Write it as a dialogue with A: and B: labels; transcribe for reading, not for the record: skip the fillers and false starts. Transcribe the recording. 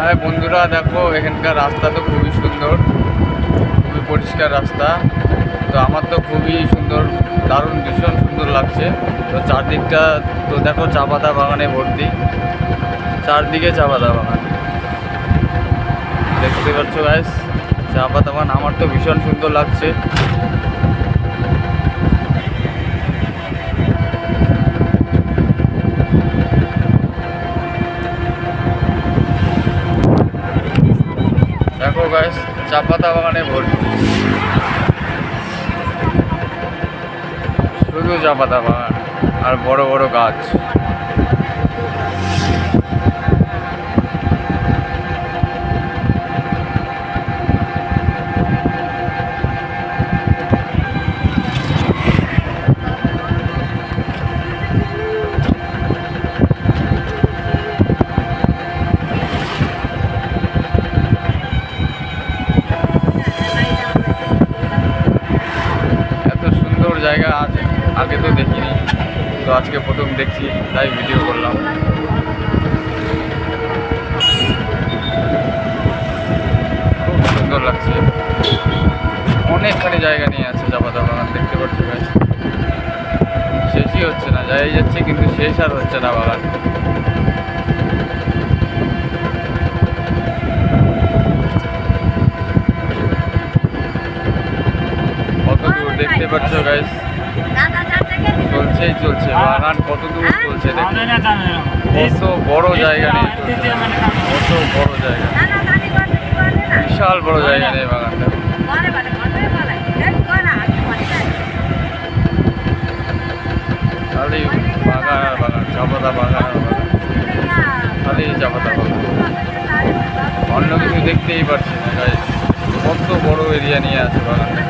A: হ্যাঁ বন্ধুরা, দেখো এখানকার রাস্তা তো খুবই সুন্দর, খুবই পরিষ্কার রাস্তা। তো আমার তো খুবই সুন্দর, দারুণ ভীষণ সুন্দর লাগছে। তো চারদিকটা তো দেখো চা পাতা বাগানে ভর্তি, চারদিকে চা পাতা বাগান দেখতে পাচ্ছ গাইস। চা পাতা বাগান আমার তো ভীষণ সুন্দর লাগছে। দেখো গাইস, চা পাতা বাগানে ভর্তি, শুধু চা পাতা বাগান আর বড় বড় গাছ। এত সুন্দর জায়গা আগে তো দেখিনি, তো আজকে প্রথম দেখছি, তাই ভিডিও করলাম। খুব সুন্দর লাগছে, অনেকখানি জায়গা নিয়ে আছে চা পাতা বাগান দেখতে পাচ্ছি গাছ। শেষই হচ্ছে না, যাই যাচ্ছে কিন্তু শেষ আর হচ্ছে না বাগান। কত দূর দেখতে পাচ্ছ গাইস, চলছে বাগান, কত দূর চলছে দেখো। কত বড় জায়গা নেই, কত বড় জায়গা, বিশাল বড় জায়গা নেই বাগানটা। খালি বাগান আর বাগান, চা পাতা বাগান আর বাগান, খালি চা পাতা বাগান, অন্য কিছু দেখতেই পাচ্ছি না গাইস। কত বড় এরিয়া নিয়ে আছে বাগানটা।